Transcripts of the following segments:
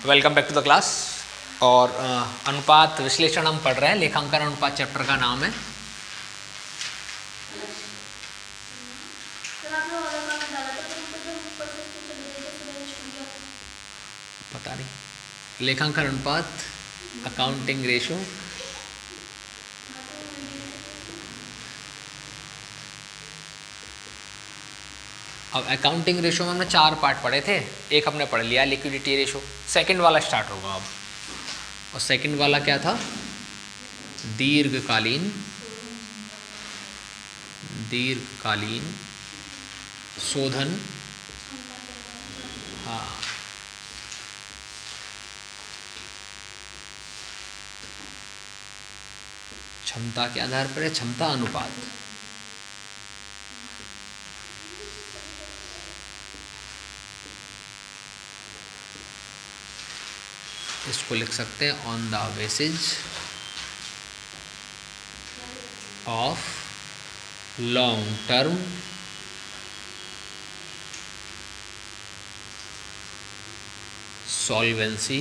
Welcome back to the class. और अनुपात विश्लेषण हम पढ़ रहे हैं। लेखांकन अनुपात चैप्टर का नाम है। पता नहीं, लेखांकन अनुपात, अकाउंटिंग रेशो। अब अकाउंटिंग रेशो में हमने 4 पार्ट पढ़े थे। एक हमने पढ़ लिया लिक्विडिटी रेशो। सेकंड वाला स्टार्ट होगा अब। और सेकंड वाला क्या था? दीर्घकालीन शोधन। हाँ, क्षमता के आधार पर है, क्षमता अनुपात। इसको लिख सकते हैं on the basis of long term solvency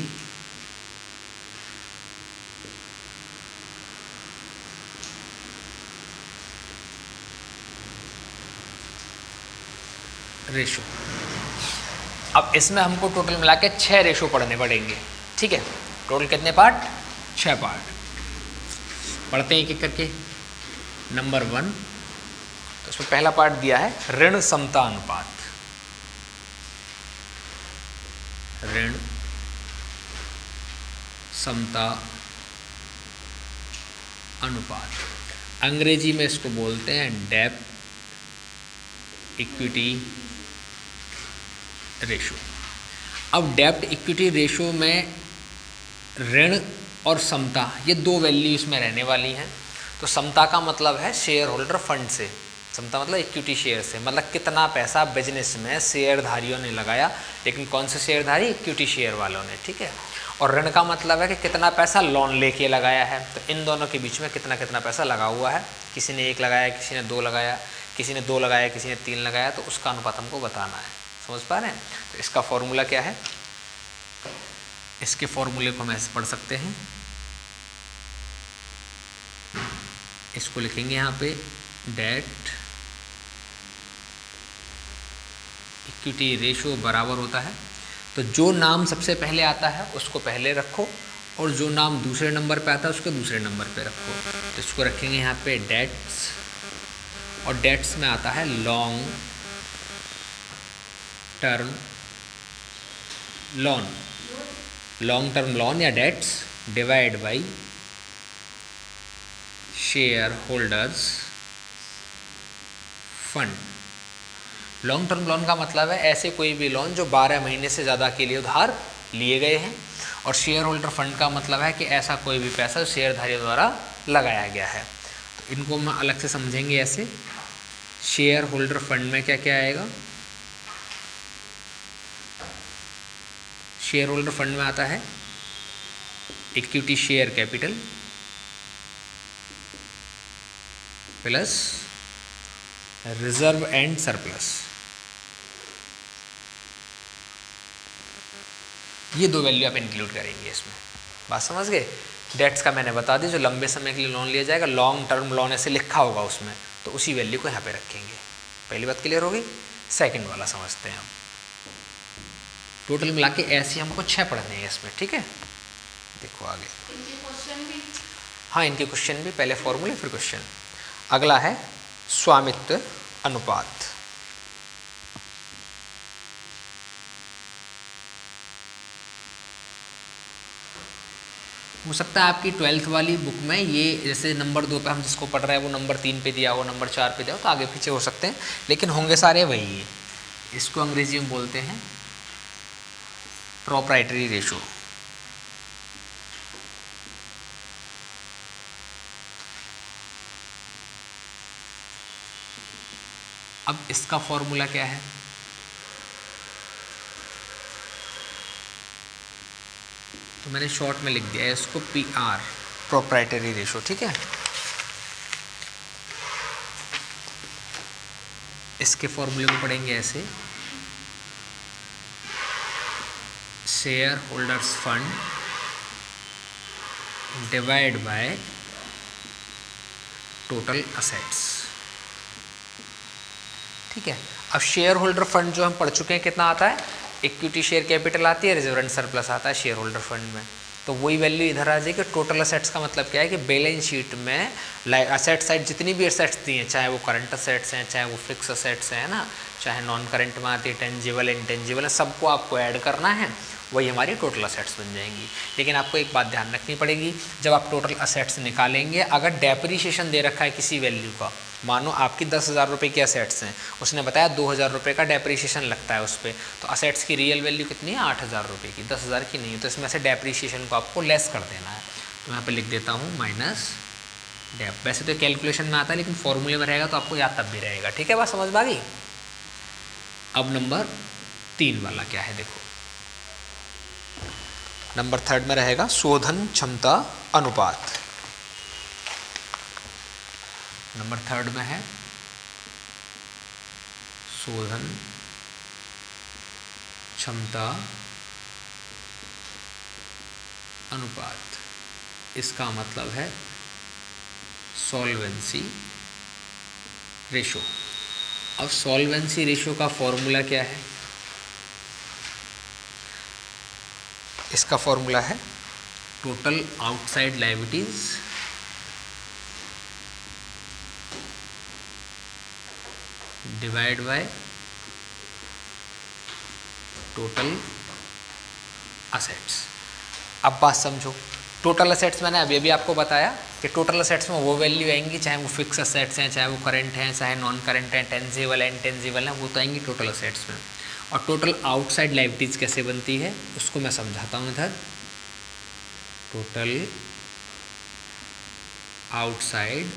ratio. अब इसमें हमको टोटल मिला के 6 रेशो पढ़ने पड़ेंगे। ठीक है, टोटल कितने पार्ट? 6 पार्ट। पढ़ते हैं एक एक करके। नंबर 1, तो उसमें पहला पार्ट दिया है ऋण समता अनुपात। ऋण समता अनुपात, अंग्रेजी में इसको बोलते हैं डेब्ट इक्विटी रेशो। अब डेब्ट इक्विटी रेशो में ऋण और समता, ये 2 वैल्यू इसमें रहने वाली हैं। तो समता का मतलब है शेयर होल्डर फंड से, समता मतलब इक्विटी शेयर से, मतलब कितना पैसा बिजनेस में शेयरधारियों ने लगाया। लेकिन कौन से शेयरधारी? इक्विटी शेयर वालों ने। ठीक है। और ऋण का मतलब है कि कितना पैसा लोन लेके लगाया है। तो इन दोनों के बीच में कितना कितना पैसा लगा हुआ है। किसी ने 1 लगाया, किसी ने 2 लगाया, किसी ने 2 लगाया, किसी ने 3 लगाया। तो उसका अनुपात हमको बताना है। समझ पा रहे हैं? तो इसका फॉर्मूला क्या है? इसके फॉर्मूले को हम ऐसे पढ़ सकते हैं। इसको लिखेंगे यहाँ पे डेट इक्विटी रेशो बराबर होता है, तो जो नाम सबसे पहले आता है उसको पहले रखो और जो नाम दूसरे नंबर पे आता है उसको दूसरे नंबर पे रखो। तो इसको रखेंगे यहाँ पे डेट्स, और डेट्स में आता है long term loan. Long term loan या debts divide by share holders fund. Long term loan का मतलब है ऐसे कोई भी लोन जो 12 महीने से ज़्यादा के लिए उधार लिए गए हैं। और शेयर होल्डर फंड का मतलब है कि ऐसा कोई भी पैसा शेयरधारियों द्वारा लगाया गया है। तो इनको हम अलग से समझेंगे ऐसे। शेयर होल्डर फंड में क्या क्या आएगा? शेयर होल्डर फंड में आता है equity share capital plus reserve and surplus. ये 2 वैल्यू आप इंक्लूड करेंगे इसमें। बात समझ गए? डेट्स का मैंने बता दी, जो लंबे समय के लिए लोन लिया जाएगा, लॉन्ग टर्म लोन ऐसे लिखा होगा उसमें, तो उसी वैल्यू को यहाँ पे रखेंगे। पहली बात क्लियर हो गई। सेकंड वाला समझते हैं हम। टोटल मिला के ऐसे हमको 6 पढ़ने हैं इसमें। ठीक है, देखो आगे। हाँ, इनके क्वेश्चन भी, पहले फॉर्मूले फिर क्वेश्चन। अगला है स्वामित्व अनुपात। हो सकता है आपकी 12th वाली बुक में ये जैसे नंबर 2 पे हम जिसको पढ़ रहे हैं वो नंबर 3 पे दिया हो, नंबर 4 पे दिया हो, तो आगे पीछे हो सकते हैं, लेकिन होंगे सारे वही है। इसको अंग्रेजी में बोलते हैं प्रोप्राइटरी रेशो। अब इसका फॉर्मूला क्या है? तो मैंने शॉर्ट में लिख दिया है इसको PR, प्रोप्राइटरी रेशो। ठीक है। इसके फॉर्मूले को पढ़ेंगे ऐसे। Share holders fund divide by total assets. ठीक है, अब शेयर होल्डर फंड जो हम पढ़ चुके हैं कितना आता है, इक्विटी शेयर कैपिटल आती है, रिजर्व एंड सरप्लस आता है शेयर होल्डर फंड में। तो वही वैल्यू इधर आ जाएगी। टोटल असेट्स का मतलब क्या है कि बैलेंस शीट में असेट साइड जितनी भी असेट्स दी हैं, चाहे वो करंट असेट्स हैं, चाहे वो फिक्स असेट्स हैं ना, चाहे नॉन करंट में आती है, टेंजिबल इंटेंजिबल है, सबको आपको ऐड करना है, वही हमारी टोटल असेट्स बन जाएंगी। लेकिन आपको एक बात ध्यान रखनी पड़ेगी, जब आप टोटल असेट्स निकालेंगे, अगर डेप्रीशिएशन दे रखा है किसी वैल्यू का, मानो आपकी 10,000 रुपये की असेट्स हैं, उसने बताया 2,000 रुपये का डेप्रीशिएशन लगता है उस पर, तो असेट्स की रियल वैल्यू कितनी है 8,000 रुपये की, 10,000 की नहीं है, तो इसमें से डेप्रीशिएशन को आपको लेस कर देना है। तो यहाँ पे लिख देता हूँ माइनस डेप। वैसे तो कैलकुलेशन में आता है, लेकिन फॉर्मूले में रहेगा तो आपको याद तब भी रहेगा। ठीक है, बात समझ में आ गई। अब नंबर 3 वाला क्या है देखो, नंबर 3 में रहेगा शोधन क्षमता अनुपात। नंबर 3 में है शोधन क्षमता अनुपात। इसका मतलब है सॉल्वेंसी रेशो। अब सॉल्वेंसी रेशो का फॉर्मूला क्या है, इसका फॉर्मूला है total outside liabilities divide by total assets. अब बात समझो, टोटल असेट्स मैंने अभी अभी आपको बताया कि टोटल असेट्स में वो वैल्यू आएंगी, चाहे वो फिक्स असेट्स हैं, चाहे वो करंट हैं, चाहे नॉन करंट हैं, टेंजिबल है, इंटेंजिबल है, वो तो आएंगी टोटल असेट्स में। और टोटल आउटसाइड लायबिलिटीज कैसे बनती है उसको मैं समझाता हूँ इधर। टोटल आउटसाइड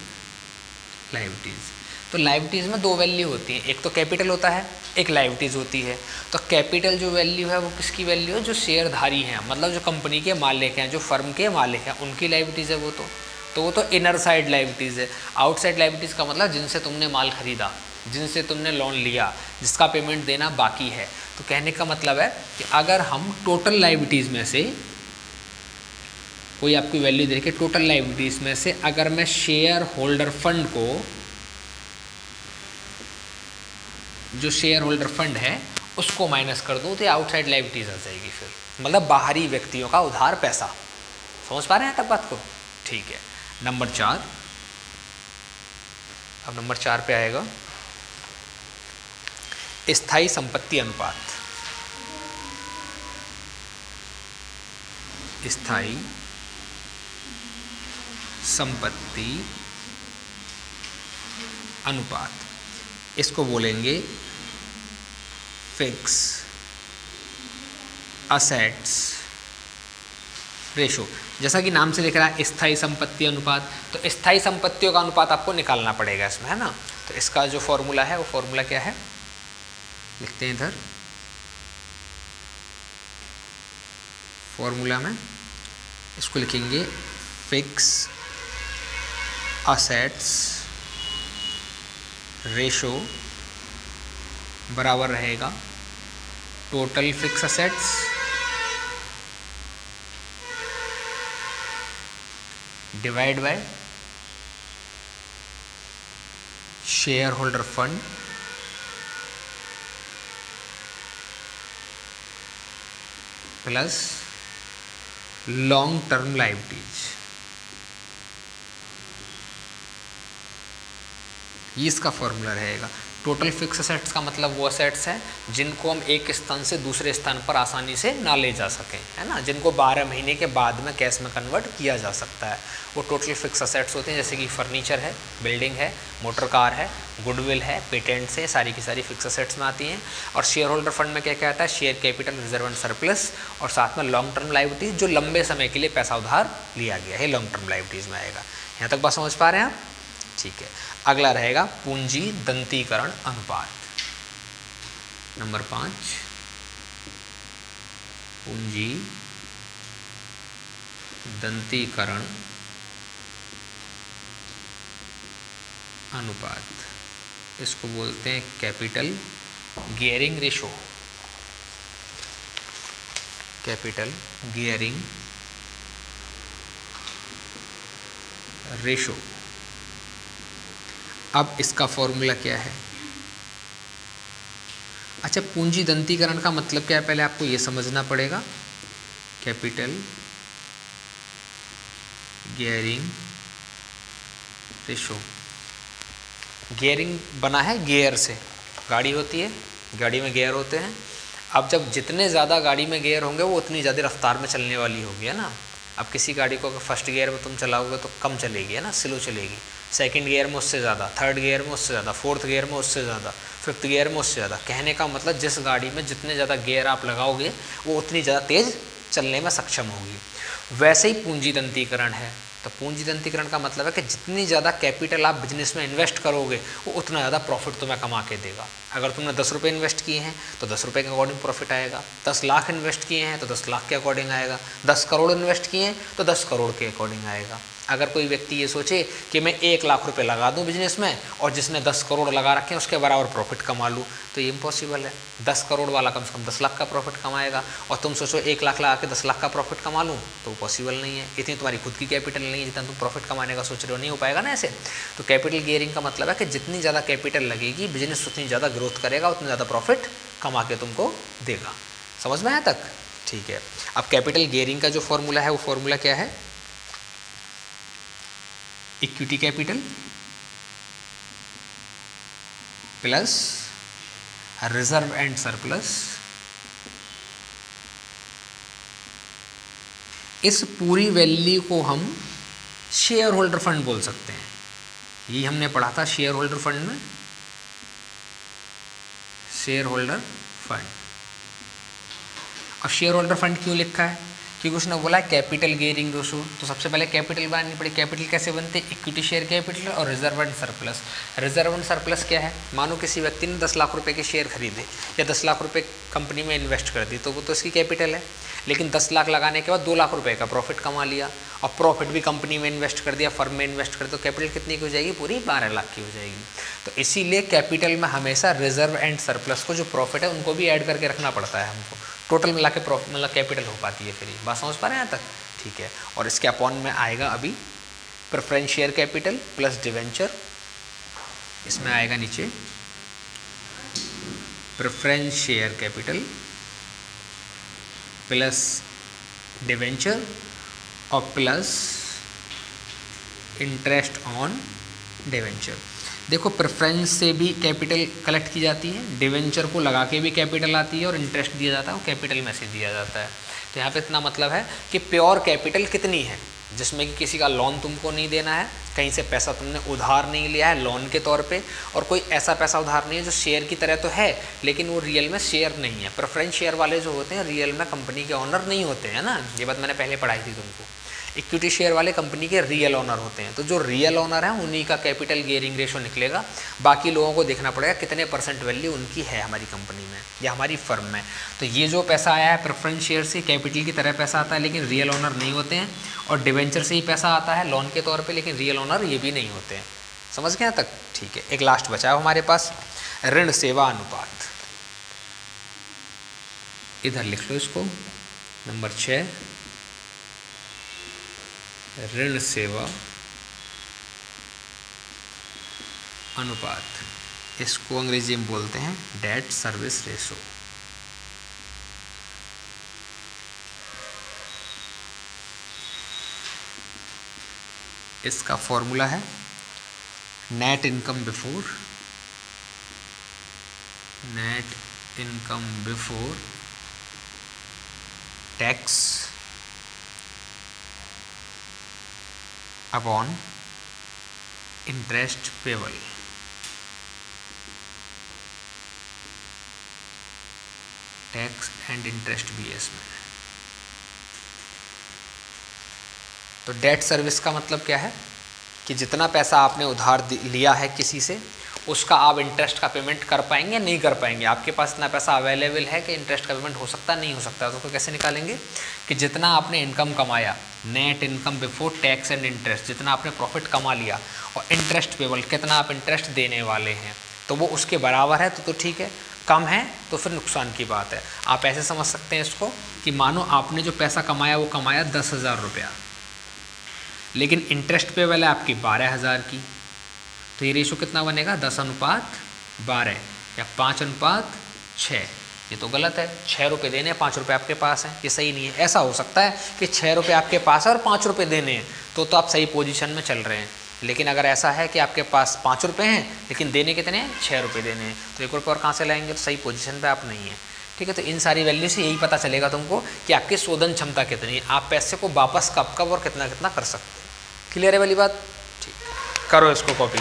लायबिलिटीज, तो लायबिलिटीज में 2 वैल्यू होती हैं, एक तो कैपिटल होता है, एक लायबिलिटीज होती है। तो कैपिटल जो वैल्यू है वो किसकी वैल्यू है, जो शेयरधारी हैं, मतलब जो कंपनी के मालिक हैं, जो फर्म के मालिक हैं, उनकी लायबिलिटीज है वो तो वो तो इनर साइड लायबिलिटीज है। आउटसाइड लायबिलिटीज का मतलब जिनसे तुमने माल खरीदा, जिनसे तुमने लोन लिया, जिसका पेमेंट देना बाकी है। तो कहने का मतलब है कि अगर हम टोटल लायबिलिटीज में से कोई आपकी वैल्यू देखे, टोटल लायबिलिटीज में से अगर मैं शेयर होल्डर फंड को, जो शेयर होल्डर फंड है उसको माइनस कर दो, तो आउटसाइड लायबिलिटीज आ जाएगी। फिर मतलब बाहरी व्यक्तियों का उधार पैसा। समझ पा रहे हैं तब बात को? ठीक है। नंबर 4, अब नंबर 4 पे आएगा स्थायी संपत्ति अनुपात। स्थायी संपत्ति अनुपात, इसको बोलेंगे फिक्स असेट्स रेशो। जैसा कि नाम से लिख रहा है स्थायी संपत्ति अनुपात, तो स्थायी संपत्तियों का अनुपात आपको निकालना पड़ेगा इसमें, है ना। तो इसका जो फॉर्मूला है वो फॉर्मूला क्या है, लिखते हैं इधर। फॉर्मूला में इसको लिखेंगे फिक्स असेट्स रेशो बराबर रहेगा total fix assets divide by share holder fund plus long term liabilities. ये इसका फॉर्मूला रहेगा। टोटल फिक्स असेट्स का मतलब वो असेट्स हैं जिनको हम एक स्थान से दूसरे स्थान पर आसानी से ना ले जा सकें, है ना, जिनको 12 महीने के बाद में कैश में कन्वर्ट किया जा सकता है, वो टोटल फिक्स असेट्स होते हैं। जैसे कि फर्नीचर है, बिल्डिंग है, मोटर कार है, गुडविल है, पेटेंट्स है, सारी की सारी फिक्स असेट्स में आती हैं। और शेयर होल्डर फंड में क्या क्या आता है, share capital, reserve and surplus, और साथ में लॉन्ग टर्म लायबिलिटीज, जो लंबे समय के लिए पैसा उधार लिया गया है, लॉन्ग टर्म लायबिलिटीज में आएगा। यहाँ तक बात समझ पा रहे हैं आप? ठीक है। अगला रहेगा पूंजी दंतीकरण अनुपात। नंबर 5, पूंजी दंतीकरण अनुपात, इसको बोलते हैं capital gearing ratio. Capital gearing ratio. अब इसका फॉर्मूला क्या है? अच्छा, पूंजी दंतीकरण का मतलब क्या है, पहले आपको ये समझना पड़ेगा। कैपिटल गियरिंग रेशो, गियरिंग बना है गियर से, गाड़ी होती है, गाड़ी में गियर होते हैं। अब जब जितने ज़्यादा गाड़ी में गियर होंगे वो उतनी ज़्यादा रफ्तार में चलने वाली होगी, है ना। अब किसी गाड़ी को अगर फर्स्ट गियर में तुम चलाओगे तो कम चलेगी, है ना, स्लो चलेगी। सेकंड गियर में उससे ज़्यादा, थर्ड गियर में उससे ज़्यादा, फोर्थ गियर में उससे ज़्यादा, फिफ्थ गियर में उससे ज़्यादा। कहने का मतलब जिस गाड़ी में जितने ज़्यादा गियर आप लगाओगे वो उतनी ज़्यादा तेज़ चलने में सक्षम होगी। वैसे ही पूंजी दंतीकरण है। तो पूंजी दंतीकरण का मतलब है कि जितनी ज़्यादा कैपिटल आप बिजनेस में इन्वेस्ट करोगे वो उतना ज़्यादा प्रॉफिट तुम्हें कमा के देगा। अगर तुमने 10 रुपये इन्वेस्ट किए हैं तो 10 रुपये के अकॉर्डिंग प्रॉफिट आएगा। 10 लाख इन्वेस्ट किए हैं तो 10 लाख के अकॉर्डिंग आएगा। 10 करोड़ इन्वेस्ट किए हैं तो 10 करोड़ के अकॉर्डिंग आएगा। अगर कोई व्यक्ति ये सोचे कि मैं 1 लाख रुपए लगा दूं बिजनेस में और जिसने 10 करोड़ लगा रखे हैं उसके बराबर प्रॉफिट कमा लूँ, तो ये इम्पॉसिबल है। 10 करोड़ वाला कम से कम 10 लाख का प्रॉफिट कमाएगा और तुम सोचो 1 लाख लगा के 10 लाख का प्रॉफिट कमा लूँ, तो वो पॉसिबल नहीं है। इतनी तुम्हारी खुद की कैपिटल नहीं है जितना तुम प्रॉफिट कमाने का सोच रहे हो, नहीं हो पाएगा ना ऐसे। तो कैपिटल गियरिंग का मतलब है कि जितनी ज़्यादा कैपिटल लगेगी बिजनेस उतनी ज़्यादा ग्रोथ करेगा, उतना ज़्यादा प्रॉफिट कमा के तुमको देगा। समझ में आया तक? ठीक है। अब कैपिटल गियरिंग का जो फॉर्मूला है वो फॉर्मूला क्या है? Equity capital plus reserve and surplus. इस पूरी वैल्यू को हम शेयर होल्डर फंड बोल सकते हैं। ये हमने पढ़ा था शेयर होल्डर फंड में, शेयर होल्डर फंड। अब शेयर होल्डर फंड क्यों लिखा है? क्योंकि उसने बोला है कैपिटल गियरिंग रेशो, तो सबसे पहले कैपिटल बनानी पड़ी। कैपिटल कैसे बनते हैं? इक्विटी शेयर कैपिटल और reserve and surplus. Reserve and surplus क्या है? मानो किसी व्यक्ति ने 10 लाख रुपए के शेयर खरीदे या 10 लाख रुपए कंपनी में इन्वेस्ट कर दी, तो वो तो उसकी कैपिटल है। लेकिन 10 लाख लगाने के बाद 2 लाख रुपए का प्रॉफिट कमा लिया और प्रॉफिट भी कंपनी में इन्वेस्ट कर दिया, फर्म में इन्वेस्ट कर दिया, तो कैपिटल कितनी की हो जाएगी? पूरी 12 लाख की हो जाएगी। तो इसीलिए कैपिटल में हमेशा रिजर्व एंड सरप्लस को जो प्रॉफिट है उनको भी ऐड करके रखना पड़ता है हमको, टोटल मिला के प्रॉफिट मतलब कैपिटल हो पाती है। फिर बात समझ पा रहे हैं यहाँ तक? ठीक है। और इसके अपॉन में आएगा अभी preference share capital plus debenture. इसमें आएगा नीचे preference share capital plus debenture और प्लस इंटरेस्ट ऑन डिवेंचर। देखो, प्रेफरेंस से भी कैपिटल कलेक्ट की जाती है, डिवेंचर को लगा के भी कैपिटल आती है और इंटरेस्ट दिया जाता है, वो कैपिटल में से दिया जाता है। तो यहाँ पे इतना मतलब है कि प्योर कैपिटल कितनी है, जिसमें कि किसी का लोन तुमको नहीं देना है, कहीं से पैसा तुमने उधार नहीं लिया है लोन के तौर पे, और कोई ऐसा पैसा उधार नहीं है जो शेयर की तरह तो है लेकिन वो रियल में शेयर नहीं है। प्रेफरेंस शेयर वाले जो होते हैं रियल में कंपनी के ऑनर नहीं होते हैं ना, ये बात मैंने पहले पढ़ाई थी तुमको। इक्विटी शेयर वाले कंपनी के रियल ओनर होते हैं, तो जो रियल ओनर है उन्हीं का कैपिटल गियरिंग रेशो निकलेगा। बाकी लोगों को देखना पड़ेगा कितने % वैल्यू उनकी है हमारी कंपनी में या हमारी फर्म में। तो ये जो पैसा आया है प्रेफरेंस शेयर से कैपिटल की तरह पैसा आता है लेकिन रियल ओनर नहीं होते हैं, और डिवेंचर से ही पैसा आता है लोन के तौर पर लेकिन रियल ओनर ये भी नहीं होते हैं। समझ गए तक? ठीक है। एक लास्ट बचा है हमारे पास, ऋण सेवा अनुपात। इधर लिख लो इसको, नंबर 6, ऋण सेवा अनुपात। इसको अंग्रेजी में बोलते हैं डेट सर्विस रेशो। इसका फॉर्मूला है net income before tax upon interest payable. Tax and interest भी है इसमें। तो डेट सर्विस का मतलब क्या है कि जितना पैसा आपने उधार लिया है किसी से उसका आप इंटरेस्ट का पेमेंट कर पाएंगे नहीं कर पाएंगे। आपके पास इतना पैसा अवेलेबल है कि इंटरेस्ट का पेमेंट हो सकता नहीं हो सकता, तो उसको कैसे निकालेंगे कि जितना आपने इनकम कमाया, net income before tax and interest, जितना आपने प्रॉफिट कमा लिया और इंटरेस्ट पेबल कितना आप इंटरेस्ट देने वाले हैं, तो वो उसके बराबर है तो ठीक है, कम है तो फिर नुकसान की बात है। आप ऐसे समझ सकते हैं इसको कि मानो आपने जो पैसा कमाया वो कमाया 10,000 रुपया, लेकिन इंटरेस्ट पे वाला आपकी 12,000 की, तो ये रेशो कितना बनेगा 10:12 या 5:6। ये तो गलत है, 6 रुपये देने हैं 5 रुपये आपके पास हैं, ये सही नहीं है। ऐसा हो सकता है कि 6 रुपये आपके पास है और 5 रुपये देने हैं, तो आप सही पोजीशन में चल रहे हैं। लेकिन अगर ऐसा है कि आपके पास 5 रुपये हैं लेकिन देने कितने हैं, 6 रुपये देने हैं, तो 1 रुपये और कहाँ से लाएंगे, तो सही पोजीशन पे आप नहीं है। ठीक है, तो इन सारी वैल्यू से यही पता चलेगा तुमको कि आपकी शोधन क्षमता कितनी है, आप पैसे को वापस कब कब और कितना कितना कर सकते हैं। क्लियर है वाली बात? ठीक, करो इसको कॉपी।